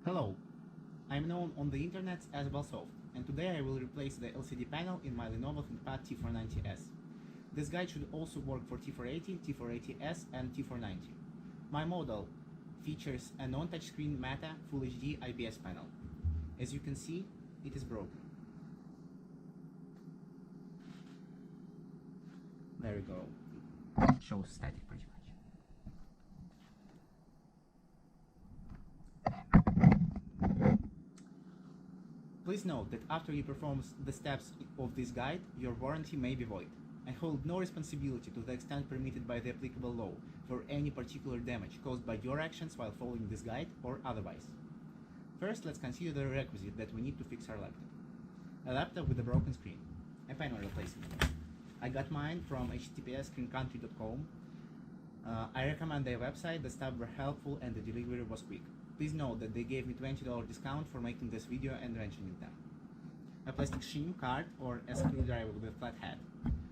Hello, I'm known on the internet as Balsoft, and today I will replace the LCD panel in my Lenovo Thinkpad T490s. This guide should also work for T480, T480S, and T490. My model features a non-touchscreen Mata Full HD IPS panel. As you can see, it is broken. There we go. It shows static pretty much. Please note that after you perform the steps of this guide, your warranty may be void. I hold no responsibility to the extent permitted by the applicable law for any particular damage caused by your actions while following this guide or otherwise. First, let's consider the requisite that we need to fix our laptop. A laptop with a broken screen. A panel replacement. I got mine from https://screencountry.com. I recommend their website, the staff were helpful and the delivery was quick. Please note that they gave me $20 discount for making this video and mentioning them. A plastic shim card or a screwdriver with a flat head.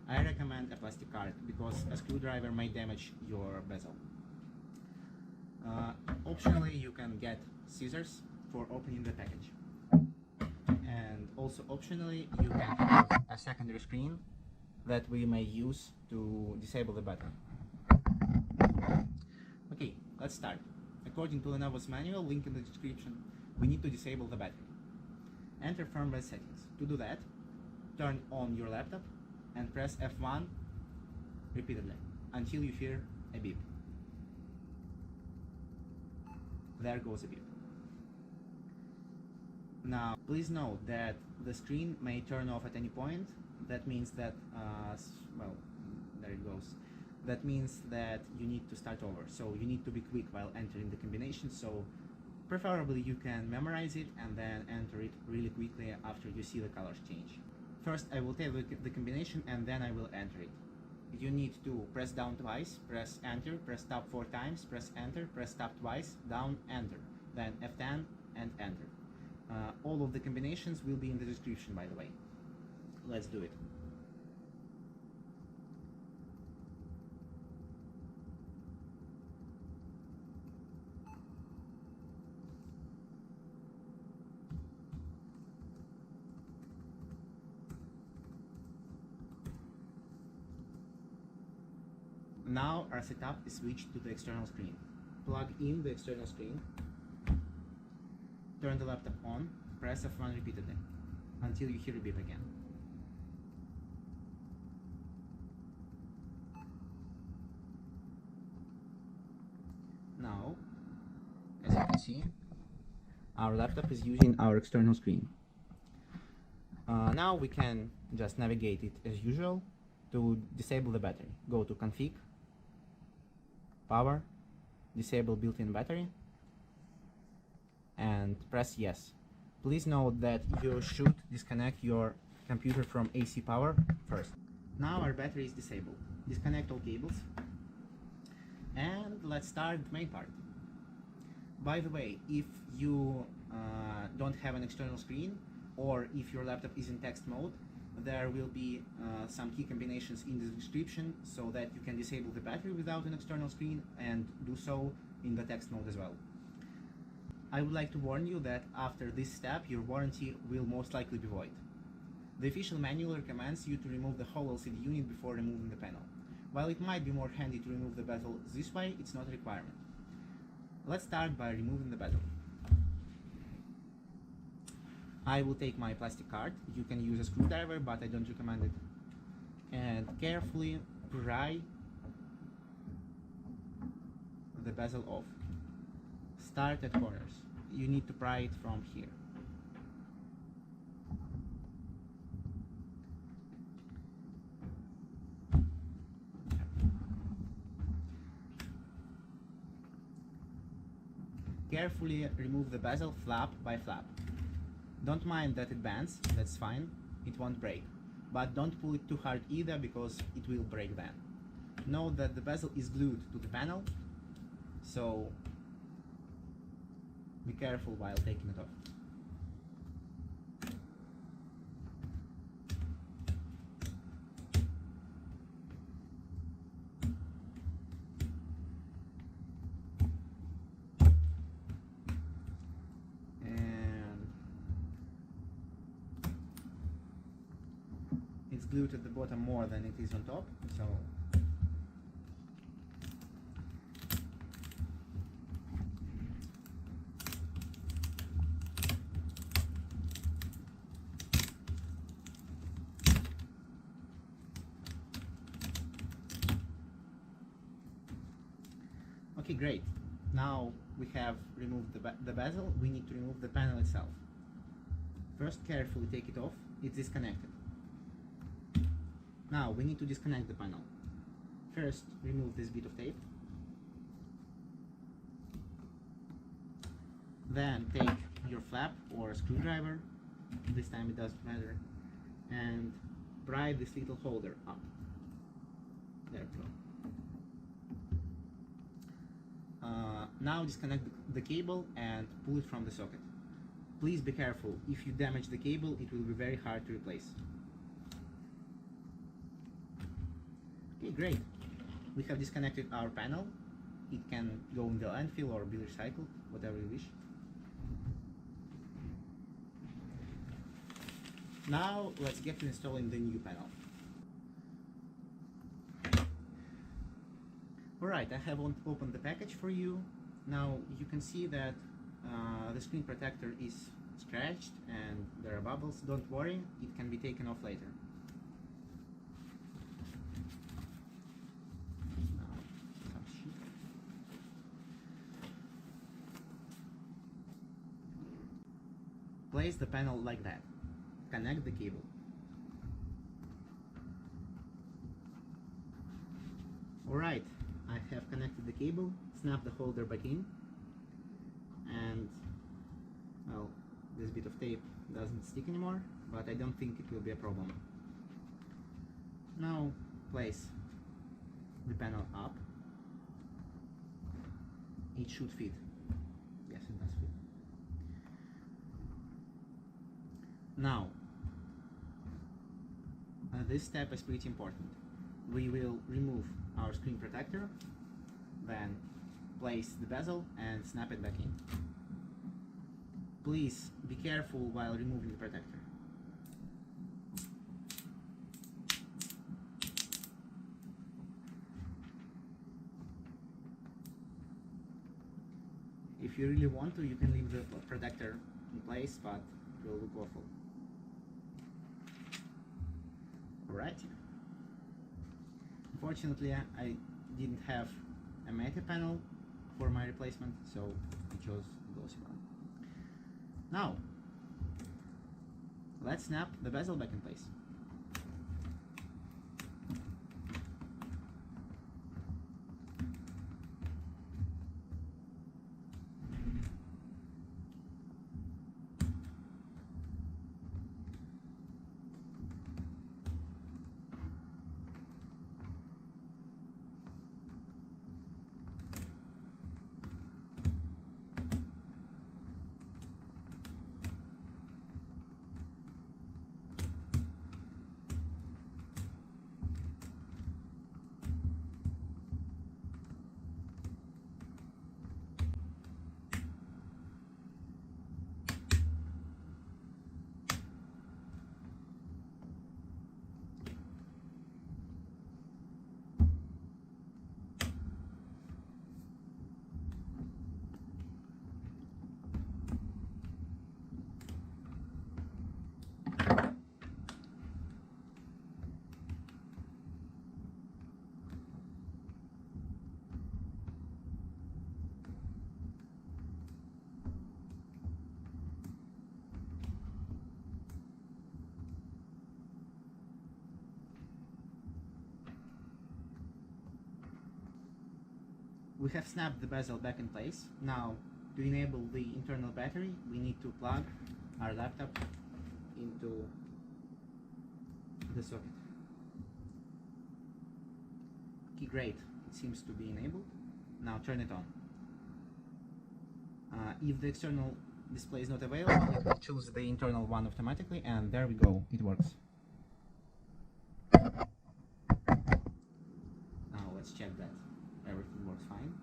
I recommend a plastic card because a screwdriver may damage your bezel. Optionally, you can get scissors for opening the package. And also optionally, you can have a secondary screen that we may use to disable the battery. Okay, let's start. According to Lenovo's manual, link in the description, we need to disable the battery. Enter firmware settings. To do that, turn on your laptop and press F1 repeatedly until you hear a beep. There goes a beep. Now, please note that the screen may turn off at any point. That means that, well, there it goes. That means that you need to start over. So you need to be quick while entering the combination. So preferably you can memorize it and then enter it really quickly after you see the colors change. First, I will tell the combination and then I will enter it. You need to press down twice, press enter, press tab 4 times, press enter, press tab twice, down, enter, then F10 and enter. All of the combinations will be in the description, by the way. Let's do it. Now our setup is switched to the external screen. Plug in the external screen, turn the laptop on, press F1 repeatedly until you hear a beep again. Now, as you can see, our laptop is using our external screen. Now we can just navigate it as usual. To disable the battery, go to Config, Power, Disable built-in battery, and press Yes. Please note that you should disconnect your computer from AC power first. Now our battery is disabled. Disconnect all cables, and let's start the main part. By the way, if you don't have an external screen, or if your laptop is in text mode, there will be some key combinations in the description so that you can disable the battery without an external screen and do so in the text mode as well. I would like to warn you that after this step your warranty will most likely be void. The official manual recommends you to remove the whole LCD unit before removing the panel. While it might be more handy to remove the bezel this way, it's not a requirement. Let's start by removing the bezel. I will take my plastic card. You can use a screwdriver, but I don't recommend it. And carefully pry the bezel off. Start at corners. You need to pry it from here. Carefully remove the bezel flap by flap. Don't mind that it bends, that's fine, it won't break. But don't pull it too hard either because it will break then. Note that the bezel is glued to the panel, so be careful while taking it off. glued at the bottom more than it is on top, so okay, great. Now we have removed the bezel, we need to remove the panel itself. First, carefully take it off, it's disconnected. Now we need to disconnect the panel. First, remove this bit of tape. Then take your flap or screwdriver, this time it doesn't matter, and pry this little holder up. There we go. Now disconnect the cable and pull it from the socket. Please be careful, if you damage the cable it will be very hard to replace. Okay, great. We have disconnected our panel. It can go in the landfill or be recycled, whatever you wish. Now let's get to installing the new panel. Alright, I have opened the package for you. Now you can see that the screen protector is scratched and there are bubbles. Don't worry, it can be taken off later. Place the panel like that. Connect the cable. Alright, I have connected the cable, snap the holder back in, and well, this bit of tape doesn't stick anymore, but I don't think it will be a problem. Now place the panel up. It should fit. Yes, it does fit. Now, this step is pretty important. We will remove our screen protector, then place the bezel and snap it back in. Please be careful while removing the protector. If you really want to, you can leave the protector in place, but it will look awful. Alright. Unfortunately, I didn't have a matte panel for my replacement, so I chose the glossy one. Now, let's snap the bezel back in place. We have snapped the bezel back in place. Now, to enable the internal battery, we need to plug our laptop into the socket. Okay, great. It seems to be enabled. Now turn it on. If the external display is not available, you can choose the internal one automatically, and there we go, it works. Now let's check that everything works fine.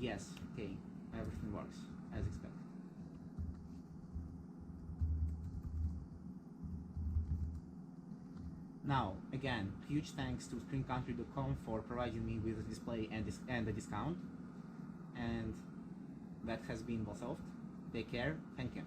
yes, okay, everything works as expected. Now, again, huge thanks to screencountry.com for providing me with a display and a discount. And that has been well solved. Take care. Thank you.